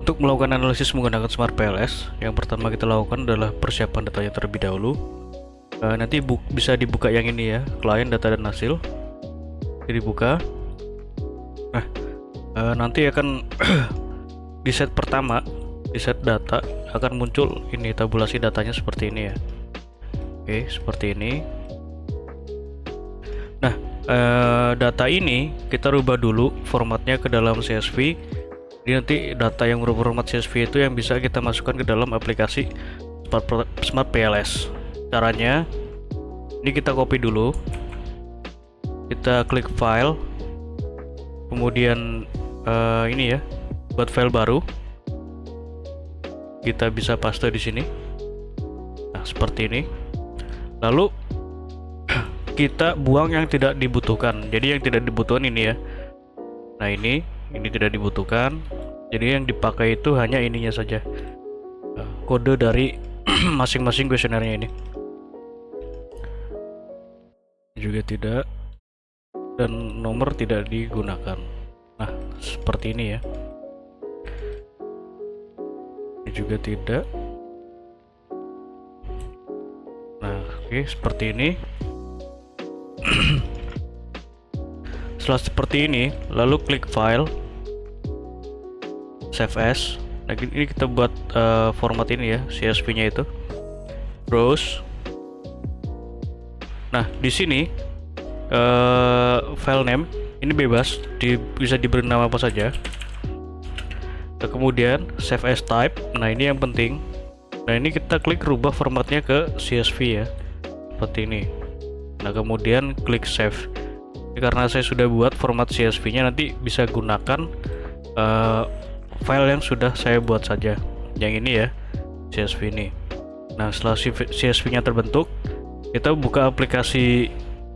Untuk melakukan analisis menggunakan Smart PLS, yang pertama kita lakukan adalah persiapan datanya terlebih dahulu. Nanti bisa dibuka yang ini ya, klien data dan hasil. Jadi dibuka. Nah, nanti akan di set pertama, di set data akan muncul ini tabulasi datanya seperti ini ya. Oke, seperti ini. Nah, data ini kita rubah dulu formatnya ke dalam CSV. Jadi nanti data yang berformat CSV itu yang bisa kita masukkan ke dalam aplikasi Smart PLS. Caranya, ini kita copy dulu, kita klik file, kemudian ini ya, buat file baru, kita bisa paste di sini. Nah, seperti ini. Lalu kita buang yang tidak dibutuhkan. Jadi yang tidak dibutuhkan ini ya. Nah, ini tidak dibutuhkan. Jadi yang dipakai itu hanya ininya saja, kode dari masing-masing kuesionernya ini. Juga tidak, dan nomor tidak digunakan. Nah, seperti ini ya. Ini juga tidak. Nah, oke, seperti ini. Setelah seperti ini, lalu klik file, save as. Nah, ini kita buat format ini ya, CSV-nya itu. Browse. Nah, di sini file name ini bebas, bisa diberi nama apa saja. Nah, kemudian save as type. Nah, ini yang penting. Nah, ini kita klik rubah formatnya ke CSV ya, seperti ini. Nah, kemudian klik save. Ini karena saya sudah buat format CSV-nya, nanti bisa gunakan file yang sudah saya buat saja, yang ini ya, CSV ini. Nah, setelah CSV-nya terbentuk, kita buka aplikasi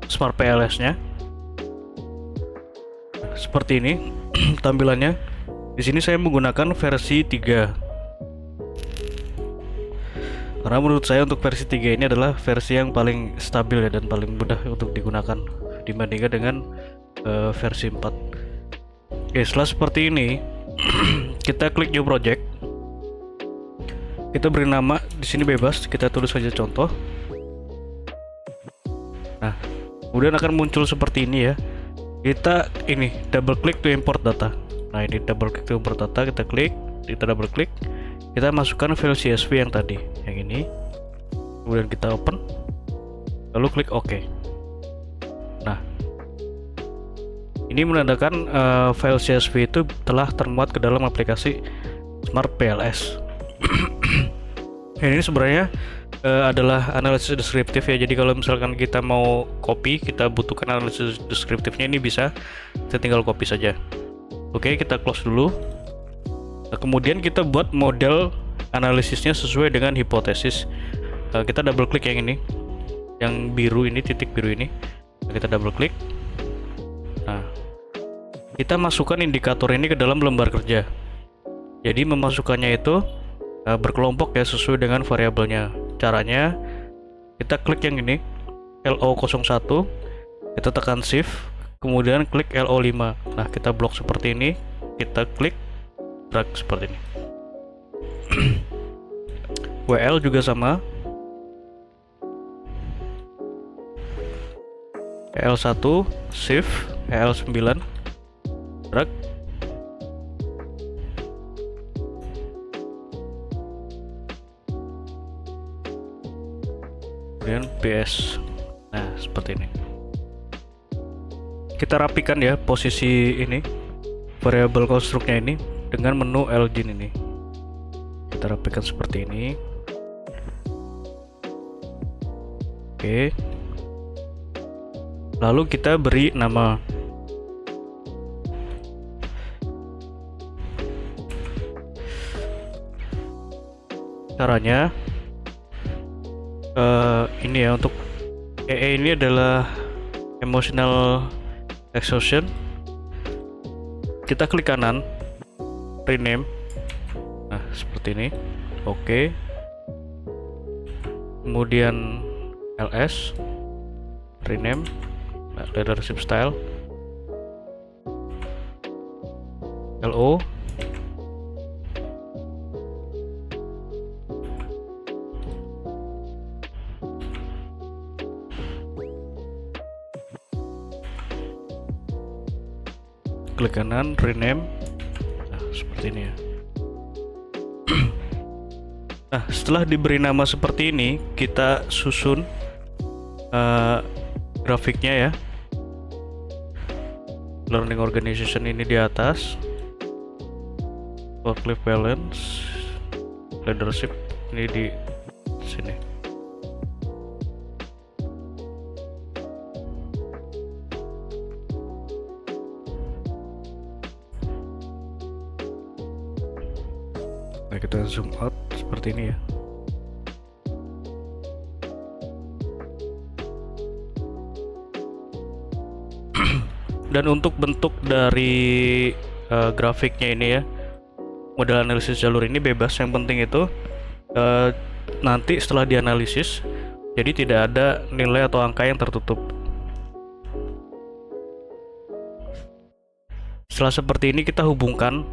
Smart PLS-nya. Seperti ini tampilannya. Di sini saya menggunakan versi 3. Karena menurut saya untuk versi 3 ini adalah versi yang paling stabil ya, dan paling mudah untuk digunakan dibandingkan dengan versi 4. Oke, setelah seperti ini, kita klik new project. Kita beri nama di sini bebas, kita tulis saja contoh. Nah, kemudian akan muncul seperti ini ya. Kita ini double click to import data. Nah, ini double click to import data, kita klik, kita double click, kita masukkan file CSV yang tadi, yang ini. Kemudian kita open, lalu klik OK. Nah, ini menandakan file CSV itu telah termuat ke dalam aplikasi Smart PLS. Ini sebenarnya adalah analisis deskriptif ya. Jadi kalau misalkan kita mau copy, kita butuhkan analisis deskriptifnya, ini bisa kita tinggal copy saja. Oke, kita close dulu. Nah, kemudian kita buat model analisisnya sesuai dengan hipotesis. Kita double klik yang ini, yang biru ini, titik biru ini. Nah, kita double klik. Nah, kita masukkan indikator ini ke dalam lembar kerja. Jadi memasukkannya itu berkelompok ya, sesuai dengan variabelnya. Caranya, kita klik yang ini, LO01, kita tekan shift, kemudian klik LO5. Nah, kita blok seperti ini, kita klik drag seperti ini. WL juga sama, EL1 shift, EL9 drag. Kemudian PS. Nah, seperti ini. Kita rapikan ya posisi ini, variabel konstruknya ini, dengan menu Lgin ini. Kita rapikan seperti ini. Oke. Lalu kita beri nama. Caranya ini ya, untuk EE ini adalah emotional exhaustion. Kita klik kanan, rename. Nah, seperti ini. Oke. Kemudian LS, rename, leadership style. LO, klik kanan, rename. Nah, seperti ini ya. Nah, setelah diberi nama seperti ini, kita susun grafiknya ya. Learning organization ini di atas, work life balance, leadership ini di sini. Nah, kita zoom out seperti ini ya. Dan untuk bentuk dari grafiknya ini ya, model analisis jalur ini bebas. Yang penting itu nanti setelah dianalisis, jadi tidak ada nilai atau angka yang tertutup. Setelah seperti ini, kita hubungkan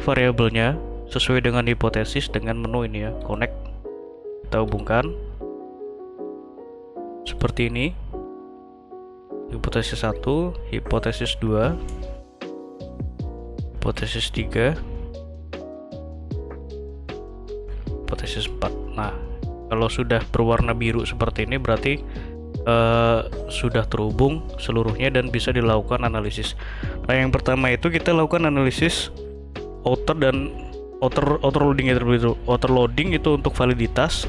variabelnya sesuai dengan hipotesis dengan menu ini ya, connect. Kita hubungkan seperti ini. Hipotesis 1, hipotesis 2, hipotesis 3, hipotesis 4. Nah, kalau sudah berwarna biru seperti ini berarti sudah terhubung seluruhnya dan bisa dilakukan analisis. Nah, yang pertama itu kita lakukan analisis outer dan outer loading itu untuk validitas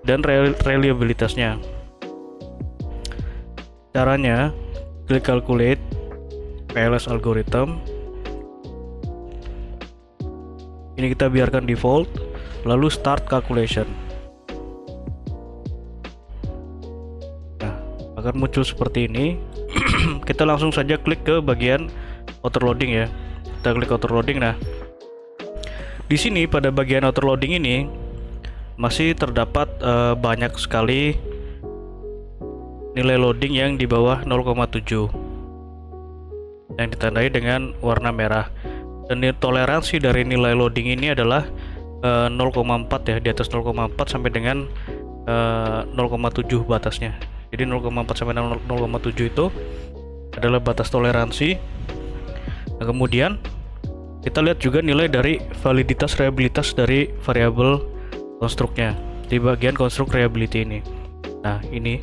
dan reliabilitasnya. Caranya, klik calculate PLS algorithm. Ini kita biarkan default, lalu start calculation. Nah, akan muncul seperti ini. Kita langsung saja klik ke bagian outer loading ya. Kita klik outer loading. Nah, di sini pada bagian outer loading ini masih terdapat banyak sekali nilai loading yang di bawah 0,7 yang ditandai dengan warna merah, dan toleransi dari nilai loading ini adalah 0,4 ya, di atas 0,4 sampai dengan 0,7 batasnya. Jadi 0,4 sampai 0,7 itu adalah batas toleransi. Nah, kemudian kita lihat juga nilai dari validitas reliabilitas dari variabel konstruknya di bagian konstruk reliability ini. Nah, ini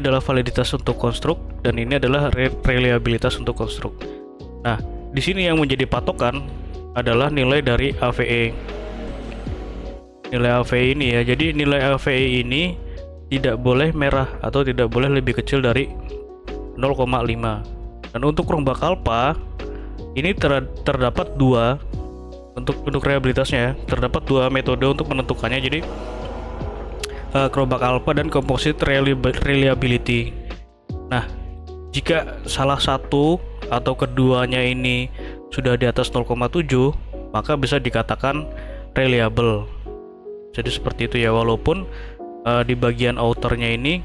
adalah validitas untuk konstruk dan ini adalah reliabilitas untuk konstruk. Nah, di sini yang menjadi patokan adalah nilai dari AVE. Nilai AVE ini ya. Jadi nilai AVE ini tidak boleh merah atau tidak boleh lebih kecil dari 0,5. Dan untuk rombak alpha ini terdapat dua untuk reliabilitasnya ya. Terdapat dua metode untuk menentukannya. Jadi kerombak alpha dan composite reliability. Nah, jika salah satu atau keduanya ini sudah di atas 0,7, maka bisa dikatakan reliable. Jadi seperti itu ya, walaupun di bagian outernya ini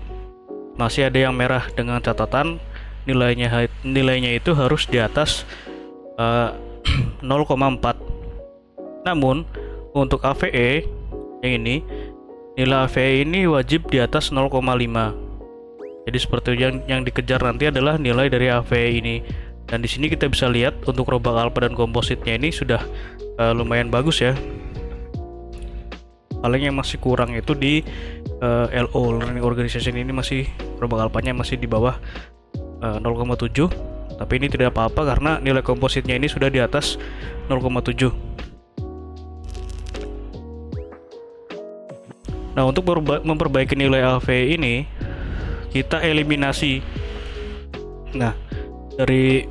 masih ada yang merah dengan catatan nilainya itu harus di atas 0,4. Namun untuk AVE yang ini, nilai AVE ini wajib di atas 0,5. Jadi seperti yang dikejar nanti adalah nilai dari AVE ini. Dan di sini kita bisa lihat untuk rombak alpha dan kompositnya ini sudah lumayan bagus ya. Paling yang masih kurang itu di LO, Learning Organization ini masih rombak alphanya masih di bawah 0,7. Tapi ini tidak apa-apa karena nilai kompositnya ini sudah di atas 0,7. Nah, untuk memperbaiki nilai AVE ini kita eliminasi. Nah, dari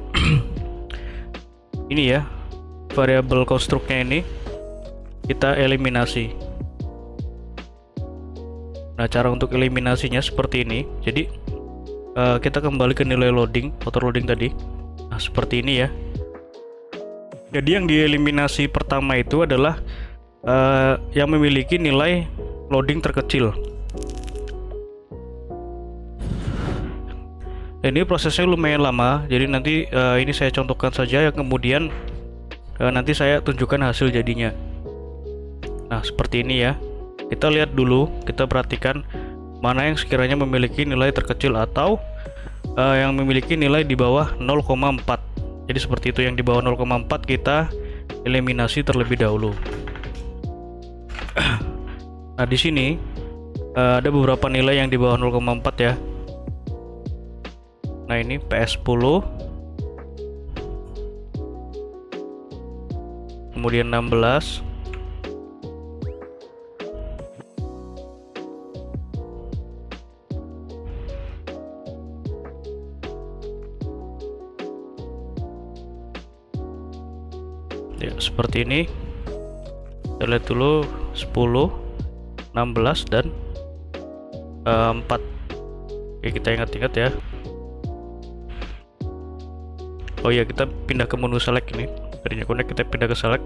ini ya, variabel konstruknya ini kita eliminasi. Nah, cara untuk eliminasinya seperti ini. Jadi kita kembali ke nilai loading, outer loading tadi. Nah, seperti ini ya. Jadi yang dieliminasi pertama itu adalah yang memiliki nilai loading terkecil. Dan ini prosesnya lumayan lama, jadi nanti ini saya contohkan saja yang kemudian nanti saya tunjukkan hasil jadinya. Nah, seperti ini ya. Kita lihat dulu, kita perhatikan mana yang sekiranya memiliki nilai terkecil atau yang memiliki nilai di bawah 0,4. Jadi seperti itu, yang di bawah 0,4 kita eliminasi terlebih dahulu. Nah, di sini ada beberapa nilai yang di bawah 0,4 ya. Nah, ini PS10, kemudian 16, ya seperti ini. Kita lihat dulu 10, 16 dan 4. Oke, kita ingat-ingat ya. Oh ya, kita pindah ke menu select ini. Tadinya connect, kita pindah ke select.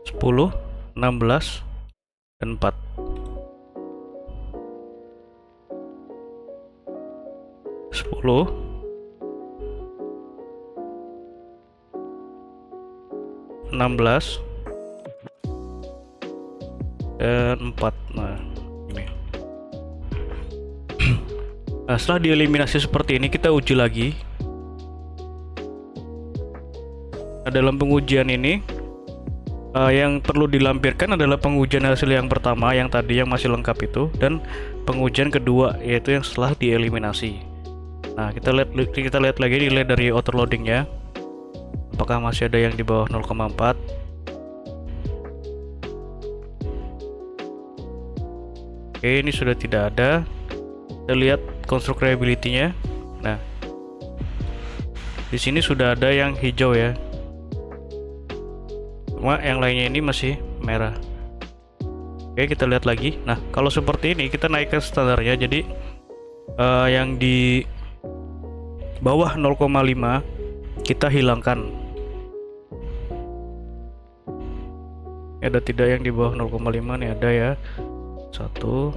Sepuluh, 16, dan 4. Sepuluh, 16, dan 4. Nah, ini. Nah, setelah dieliminasi seperti ini, kita uji lagi. Nah, dalam pengujian ini yang perlu dilampirkan adalah pengujian hasil yang pertama, yang tadi yang masih lengkap itu, dan pengujian kedua, yaitu yang setelah dieliminasi. Nah, kita lihat lagi nilai dari autoloadingnya, apakah masih ada yang di bawah 0,4. Oke, ini sudah tidak ada. Kita lihat construct reliability-nya. Nah, di sini sudah ada yang hijau ya, cuma yang lainnya ini masih merah. Oke, kita lihat lagi. Nah, kalau seperti ini kita naikkan standarnya, jadi yang di bawah 0,5 kita hilangkan. Ada tidak yang di bawah 0,5 nih? Ada ya. 1.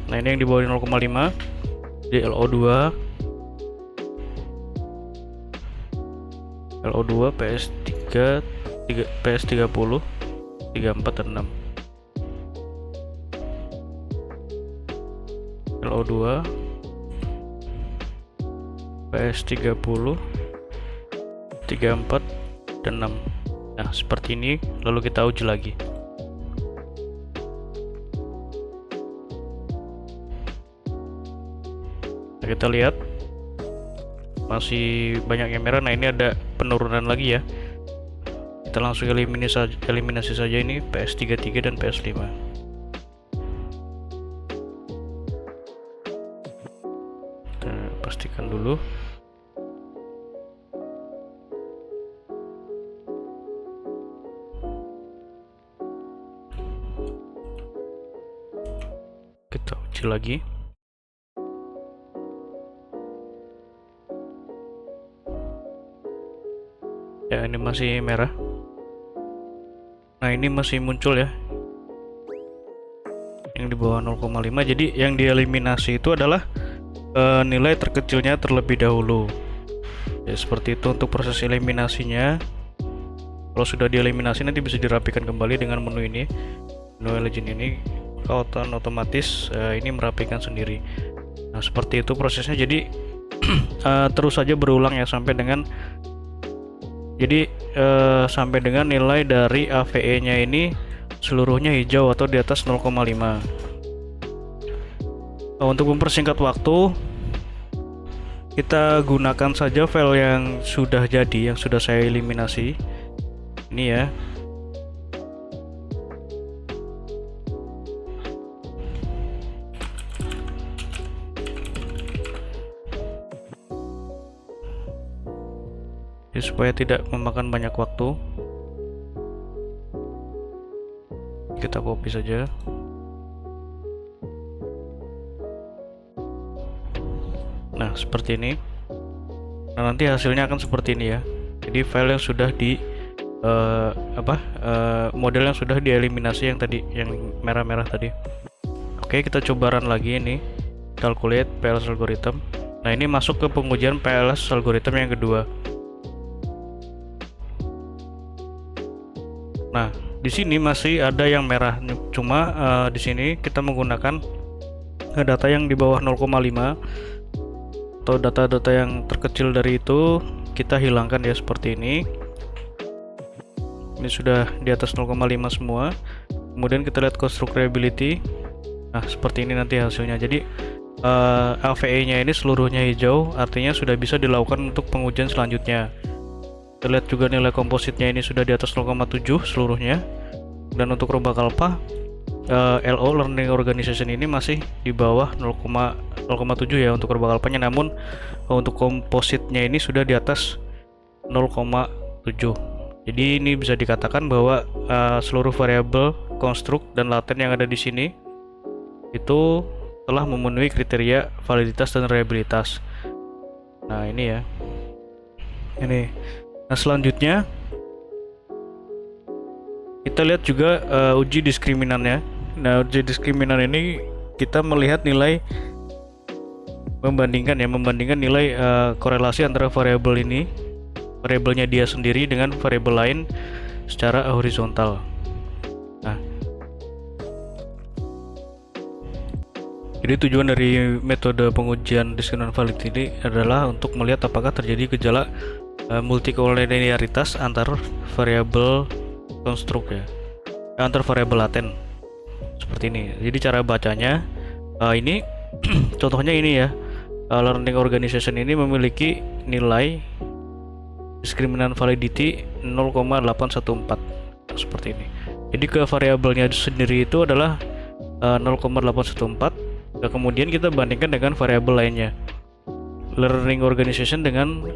Nah, ini yang di bawah 0,5 di LO2, PS3, PS30, 34 dan 6. LO2, PS30, 34 dan 6. Nah, seperti ini. Lalu kita uji lagi. Nah, kita lihat masih banyak yang merah. Nah, ini ada penurunan lagi ya. Kita langsung eliminasi saja ini PS33 dan PS5. Kita pastikan dulu. Kita uji lagi. Ya, ini masih merah. Nah, ini masih muncul ya yang di bawah 0,5. Jadi yang dieliminasi itu adalah nilai terkecilnya terlebih dahulu ya. Seperti itu untuk proses eliminasinya. Kalau sudah dieliminasi, nanti bisa dirapikan kembali dengan menu ini, menu legend ini. Otomatis ini merapikan sendiri. Nah, seperti itu prosesnya. Jadi terus saja berulang ya sampai dengan nilai dari AVE-nya ini seluruhnya hijau atau di atas 0,5. Untuk mempersingkat waktu, kita gunakan saja file yang sudah jadi, yang sudah saya eliminasi. Ini ya. Jadi, supaya tidak memakan banyak waktu, kita copy saja. Nah, seperti ini. Nah, nanti hasilnya akan seperti ini ya. Jadi file yang sudah di model yang sudah dieliminasi yang tadi, yang merah-merah tadi. Oke, kita coba run lagi ini, calculate PLS algorithm. Nah, ini masuk ke pengujian PLS algorithm yang kedua. Nah, di sini masih ada yang merah, cuma di sini kita menggunakan data yang di bawah 0,5 atau data-data yang terkecil dari itu kita hilangkan ya, seperti ini. Ini sudah di atas 0,5 semua. Kemudian kita lihat construct reliability. Nah, seperti ini nanti hasilnya. Jadi LVE-nya ini seluruhnya hijau, artinya sudah bisa dilakukan untuk pengujian selanjutnya. Kita lihat juga nilai kompositnya ini sudah di atas 0,7 seluruhnya. Dan untuk Roba Kalpa, LO Learning Organization ini masih di bawah 0,7 ya untuk Roba Kalpanya, namun untuk kompositnya ini sudah di atas 0,7. Jadi ini bisa dikatakan bahwa seluruh variabel konstruk dan laten yang ada di sini itu telah memenuhi kriteria validitas dan reliabilitas. Nah, ini ya. Ini. Nah, selanjutnya kita lihat juga uji diskriminannya. Nah, uji diskriminan ini kita melihat nilai membandingkan nilai korelasi antara variabel ini, variabelnya dia sendiri dengan variabel lain secara horizontal. Nah, jadi tujuan dari metode pengujian diskriminan validity ini adalah untuk melihat apakah terjadi gejala multikoliniaritas antar variabel konstruk ya, antar variabel laten seperti ini. Jadi cara bacanya ini contohnya ini ya, learning organization ini memiliki nilai diskriminan validity 0,814 seperti ini. Jadi ke variabelnya sendiri itu adalah 0,814. Kemudian kita bandingkan dengan variabel lainnya. Learning organization dengan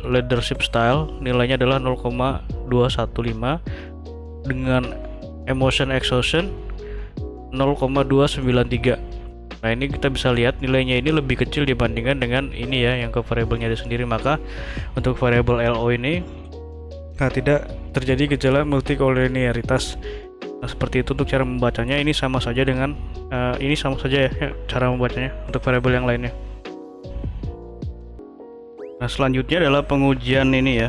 leadership style nilainya adalah 0,215, dengan emotion exhaustion 0,293. Nah, ini kita bisa lihat nilainya ini lebih kecil dibandingkan dengan ini ya, yang ke variabelnya ada sendiri. Maka untuk variabel LO ini tidak terjadi gejala multikoliniaritas. Nah, seperti itu untuk cara membacanya. Ini sama saja dengan ini sama saja ya cara membacanya untuk variabel yang lainnya. Nah, selanjutnya adalah pengujian ini ya,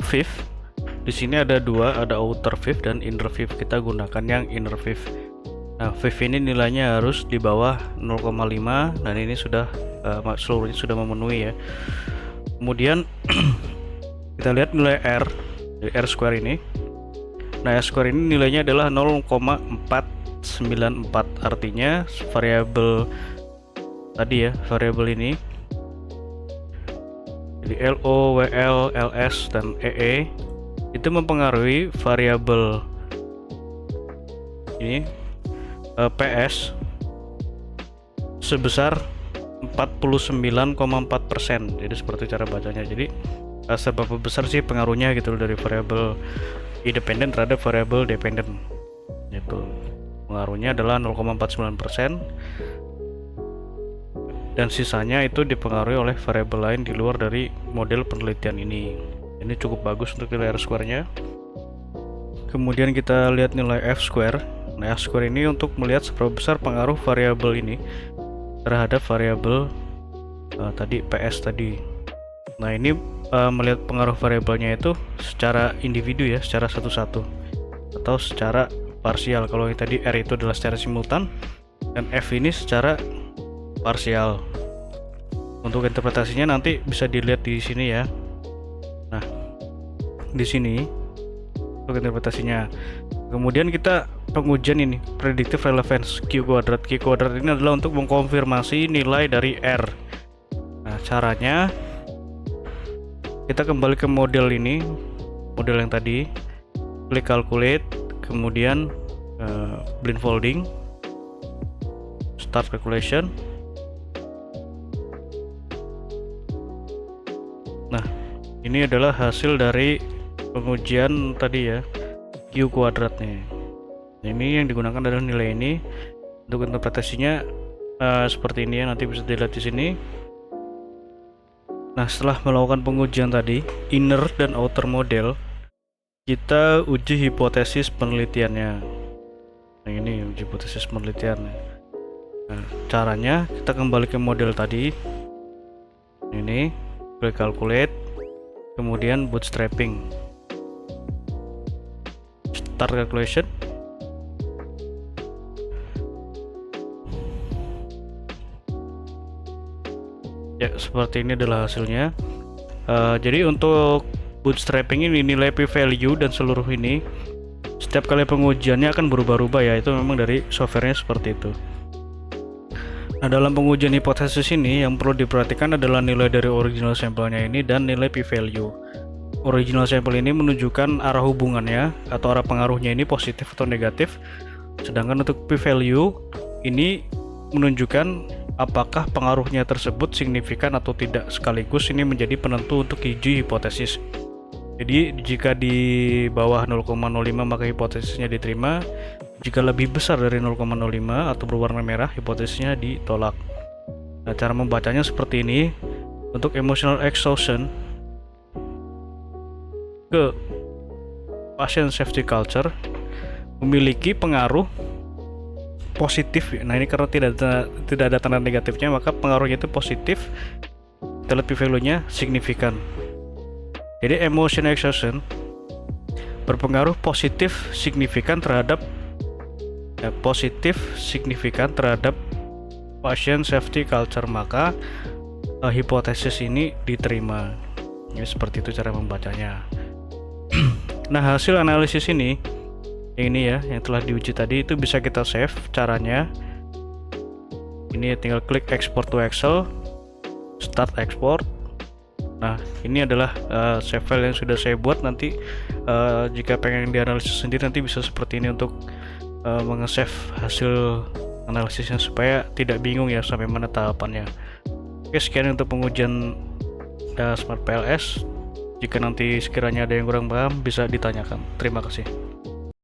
VIF. Di sini ada dua, ada outer VIF dan inner VIF. Kita gunakan yang inner VIF. Nah, VIF ini nilainya harus di bawah 0,5 dan ini sudah seluruhnya sudah memenuhi ya. Kemudian kita lihat nilai R, R square ini. Nah, R square ini nilainya adalah 0,494, artinya variabel tadi ya, variabel ini. Jadi LO, WL, LS dan EE itu mempengaruhi variabel ini PS sebesar 49,4%. Jadi seperti cara bacanya. Jadi seberapa besar sih pengaruhnya gitu dari variabel independen terhadap variabel dependen. Itu pengaruhnya adalah 0,49%, dan sisanya itu dipengaruhi oleh variabel lain di luar dari model penelitian ini. Ini cukup bagus untuk nilai R square-nya. Kemudian kita lihat nilai F square. Nah, F square ini untuk melihat seberapa besar pengaruh variabel ini terhadap variabel tadi PS tadi. Nah, ini melihat pengaruh variabelnya itu secara individu ya, secara satu-satu atau secara parsial. Kalau yang tadi R itu adalah secara simultan dan F ini secara parsial. Untuk interpretasinya nanti bisa dilihat di sini ya. Nah, di sini untuk interpretasinya. Kemudian kita pengujian ini predictive relevance Q kuadrat. Q kuadrat ini adalah untuk mengkonfirmasi nilai dari R. Nah, caranya kita kembali ke model ini, model yang tadi, klik calculate, kemudian blindfolding, start calculation. Nah, ini adalah hasil dari pengujian tadi ya, Q kuadrat nih. Ini yang digunakan adalah nilai ini. Untuk interpretasinya seperti ini ya, nanti bisa dilihat di sini. Nah, setelah melakukan pengujian tadi, inner dan outer model, kita uji hipotesis penelitiannya. Nah, ini uji hipotesis penelitian. Nah, caranya kita kembali ke model tadi. Ini klik calculate, kemudian bootstrapping, start calculation. Ya, seperti ini adalah hasilnya. Jadi untuk bootstrapping ini nilai p-value dan seluruh ini setiap kali pengujiannya akan berubah-ubah ya, itu memang dari softwarenya seperti itu. Nah, dalam pengujian hipotesis ini yang perlu diperhatikan adalah nilai dari original sampelnya ini dan nilai p-value. Original sampel ini menunjukkan arah hubungannya atau arah pengaruhnya ini positif atau negatif, sedangkan untuk p-value ini menunjukkan apakah pengaruhnya tersebut signifikan atau tidak, sekaligus ini menjadi penentu untuk uji hipotesis. Jadi jika di bawah 0,05 maka hipotesisnya diterima, jika lebih besar dari 0,05 atau berwarna merah hipotesisnya ditolak. Nah, cara membacanya seperti ini. Untuk emotional exhaustion ke patient safety culture memiliki pengaruh positif. Nah, ini karena tidak ada tanda negatifnya, maka pengaruhnya itu positif. Kita lihat p-value-nya signifikan. Jadi emotion exhaustion berpengaruh positif signifikan terhadap patient safety culture, maka hipotesis ini diterima. Ini seperti itu cara membacanya. Nah, hasil analisis ini ya yang telah diuji tadi itu bisa kita save. Caranya ini tinggal klik export to Excel, start export. Nah, ini adalah save file yang sudah saya buat. Nanti jika pengen dianalisis sendiri nanti bisa seperti ini untuk menge-save hasil analisisnya supaya tidak bingung ya sampai mana tahapannya. Oke, sekian untuk pengujian Smart PLS. Jika nanti sekiranya ada yang kurang paham bisa ditanyakan. Terima kasih.